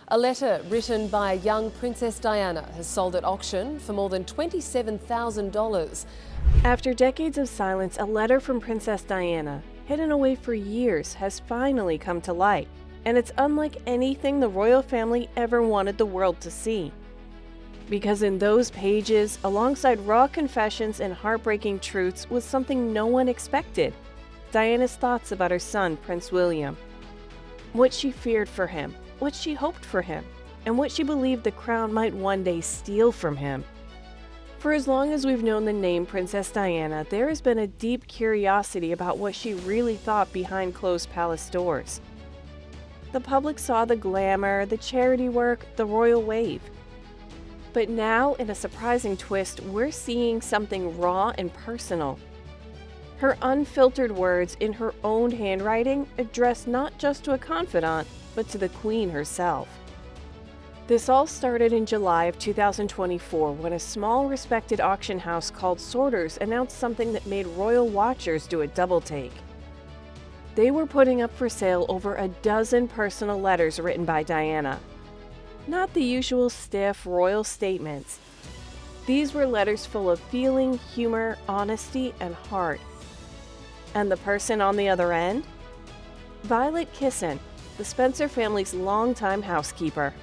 A letter written by young Princess Diana has sold at auction for more than $27,000. After decades of silence, a letter from Princess Diana, hidden away for years, has finally come to light. And it's unlike anything the royal family ever wanted the world to see. Because in those pages, alongside raw confessions and heartbreaking truths, was something no one expected: Diana's thoughts about her son, Prince William. What she feared for him, what she hoped for him, and what she believed the crown might one day steal from him. For as long as we've known the name Princess Diana, there has been a deep curiosity about what she really thought behind closed palace doors. The public saw the glamour, the charity work, the royal wave. But now, in a surprising twist, we're seeing something raw and personal. Her unfiltered words in her own handwriting addressed not just to a confidant, but to the Queen herself. This all started in July of 2024 when a small respected auction house called Sorters announced something that made royal watchers do a double take. They were putting up for sale over a dozen personal letters written by Diana. Not the usual stiff royal statements. These were letters full of feeling, humor, honesty, and heart. And the person on the other end? Violet Kisson, the Spencer family's longtime housekeeper.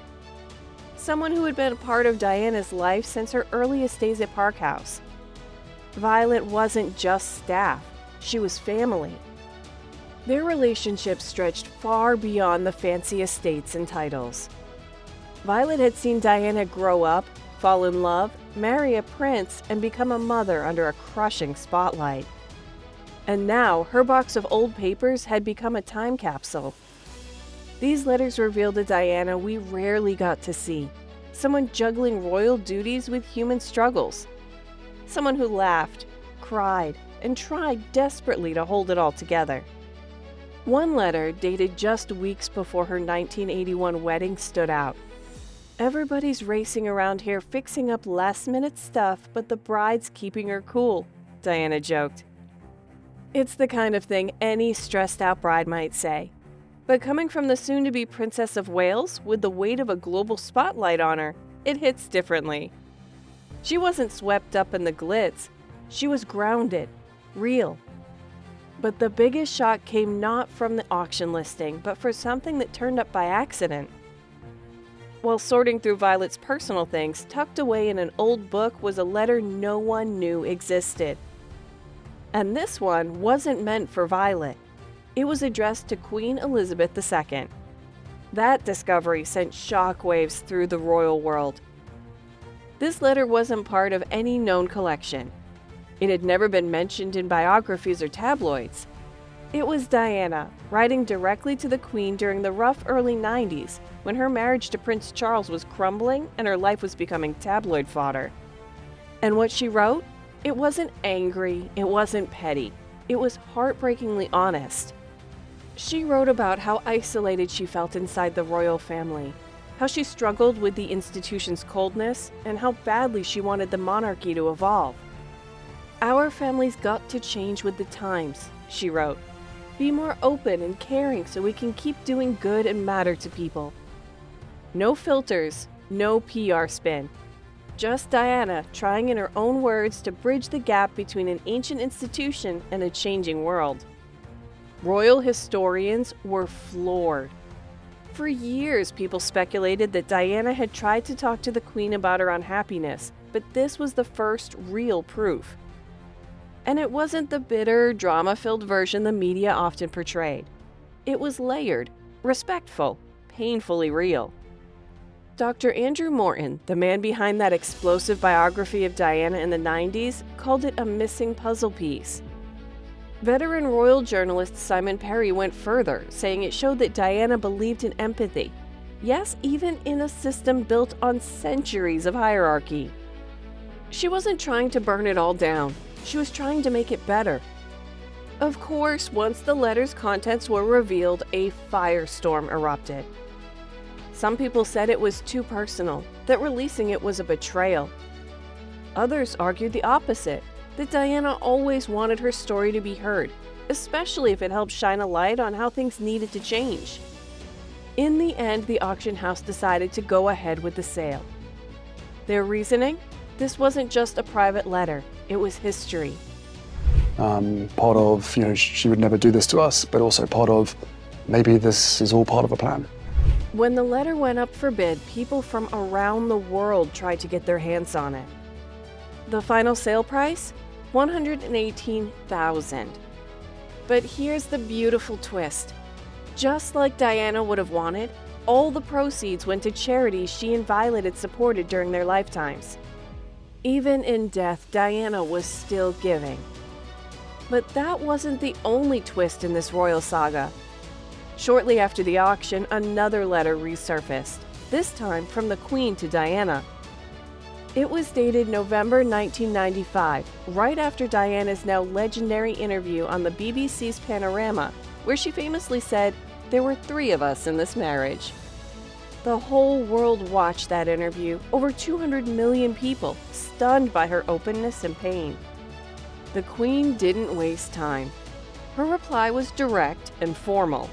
Someone who had been a part of Diana's life since her earliest days at Park House. Violet wasn't just staff, she was family. Their relationship stretched far beyond the fancy estates and titles. Violet had seen Diana grow up, fall in love, marry a prince, and become a mother under a crushing spotlight. And now, her box of old papers had become a time capsule. These letters revealed a Diana we rarely got to see. Someone juggling royal duties with human struggles. Someone who laughed, cried, and tried desperately to hold it all together. One letter, dated just weeks before her 1981 wedding, stood out. "Everybody's racing around here fixing up last-minute stuff, but the bride's keeping her cool," Diana joked. It's the kind of thing any stressed-out bride might say. But coming from the soon-to-be Princess of Wales, with the weight of a global spotlight on her, it hits differently. She wasn't swept up in the glitz. She was grounded, real. But the biggest shock came not from the auction listing, but for something that turned up by accident. While sorting through Violet's personal things, tucked away in an old book was a letter no one knew existed. And this one wasn't meant for Violet. It was addressed to Queen Elizabeth II. That discovery sent shockwaves through the royal world. This letter wasn't part of any known collection. It had never been mentioned in biographies or tabloids. It was Diana, writing directly to the Queen during the rough early 90s, when her marriage to Prince Charles was crumbling and her life was becoming tabloid fodder. And what she wrote? It wasn't angry, it wasn't petty. It was heartbreakingly honest. She wrote about how isolated she felt inside the royal family, how she struggled with the institution's coldness, and how badly she wanted the monarchy to evolve. "Our family's got to change with the times," she wrote. "Be more open and caring so we can keep doing good and matter to people." No filters, no PR spin. Just Diana trying in her own words to bridge the gap between an ancient institution and a changing world. Royal historians were floored. For years, people speculated that Diana had tried to talk to the Queen about her unhappiness, but this was the first real proof. And it wasn't the bitter, drama-filled version the media often portrayed. It was layered, respectful, painfully real. Dr. Andrew Morton, the man behind that explosive biography of Diana in the 90s, called it a missing puzzle piece. Veteran royal journalist Simon Perry went further, saying it showed that Diana believed in empathy. Yes, even in a system built on centuries of hierarchy. She wasn't trying to burn it all down. She was trying to make it better. Of course, once the letter's contents were revealed, a firestorm erupted. Some people said it was too personal, that releasing it was a betrayal. Others argued the opposite, that Diana always wanted her story to be heard, especially if it helped shine a light on how things needed to change. In the end, the auction house decided to go ahead with the sale. Their reasoning? This wasn't just a private letter, it was history. Part of, she would never do this to us, but also part of, maybe this is all part of a plan. When the letter went up for bid, people from around the world tried to get their hands on it. The final sale price? $118,000. But here's the beautiful twist. Just like Diana would have wanted, all the proceeds went to charities she and Violet had supported during their lifetimes. Even in death, Diana was still giving. But that wasn't the only twist in this royal saga. Shortly after the auction, another letter resurfaced, this time from the Queen to Diana. It was dated November 1995, right after Diana's now legendary interview on the BBC's Panorama, where she famously said, "There were 3 of us in this marriage." The whole world watched that interview, over 200 million people, stunned by her openness and pain. The Queen didn't waste time. Her reply was direct and formal.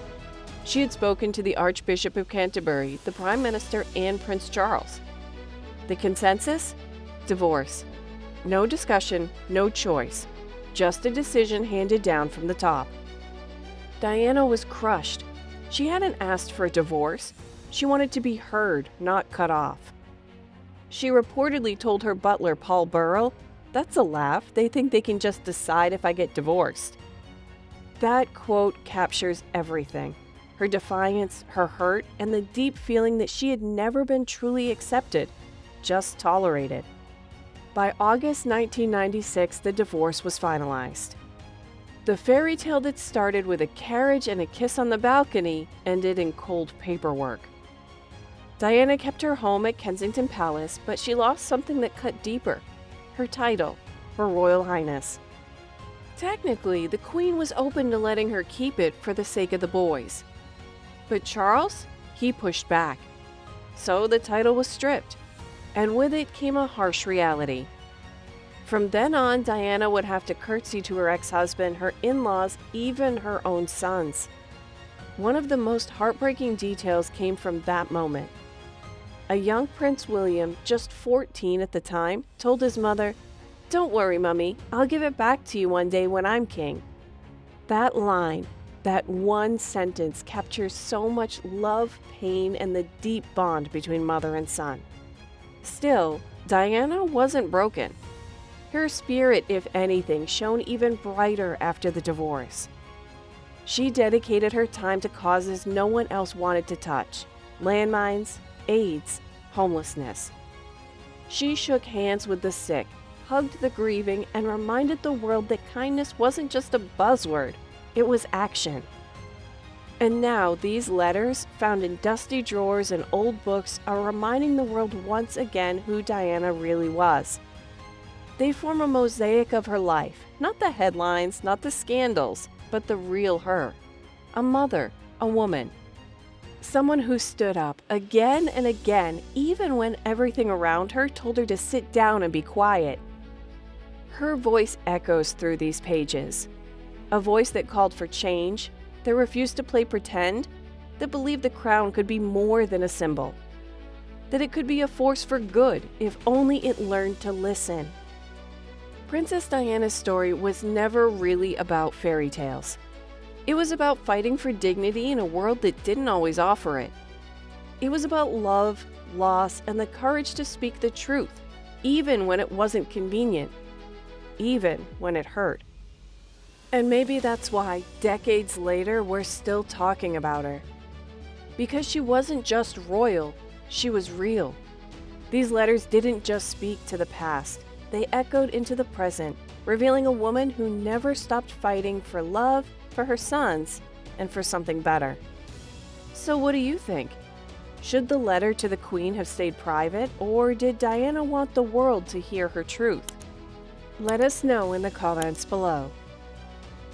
She had spoken to the Archbishop of Canterbury, the Prime Minister, and Prince Charles. The consensus? Divorce. No discussion, no choice. Just a decision handed down from the top. Diana was crushed. She hadn't asked for a divorce. She wanted to be heard, not cut off. She reportedly told her butler, Paul Burrell, "That's a laugh. They think they can just decide if I get divorced." That quote captures everything. Her defiance, her hurt, and the deep feeling that she had never been truly accepted, just tolerated. By August 1996, the divorce was finalized. The fairy tale that started with a carriage and a kiss on the balcony ended in cold paperwork. Diana kept her home at Kensington Palace, but she lost something that cut deeper: her title, her Royal Highness. Technically, the Queen was open to letting her keep it for the sake of the boys. But Charles? He pushed back. So the title was stripped, and with it came a harsh reality. From then on, Diana would have to curtsy to her ex-husband, her in-laws, even her own sons. One of the most heartbreaking details came from that moment. A young Prince William, just 14 at the time, told his mother, "Don't worry, Mummy, I'll give it back to you one day when I'm king." That line, that one sentence, captures so much love, pain, and the deep bond between mother and son. Still, Diana wasn't broken. Her spirit, if anything, shone even brighter after the divorce. She dedicated her time to causes no one else wanted to touch: landmines, AIDS, homelessness. She shook hands with the sick, hugged the grieving, and reminded the world that kindness wasn't just a buzzword, it was action. And now these letters, found in dusty drawers and old books, are reminding the world once again who Diana really was. They form a mosaic of her life, not the headlines, not the scandals, but the real her. A mother, a woman. Someone who stood up again and again, even when everything around her told her to sit down and be quiet. Her voice echoes through these pages. A voice that called for change, that refused to play pretend, that believed the crown could be more than a symbol. That it could be a force for good if only it learned to listen. Princess Diana's story was never really about fairy tales. It was about fighting for dignity in a world that didn't always offer it. It was about love, loss, and the courage to speak the truth, even when it wasn't convenient, even when it hurt. And maybe that's why, decades later, we're still talking about her. Because she wasn't just royal, she was real. These letters didn't just speak to the past, they echoed into the present, revealing a woman who never stopped fighting for love, for her sons, and for something better. So what do you think? Should the letter to the Queen have stayed private, or did Diana want the world to hear her truth? Let us know in the comments below.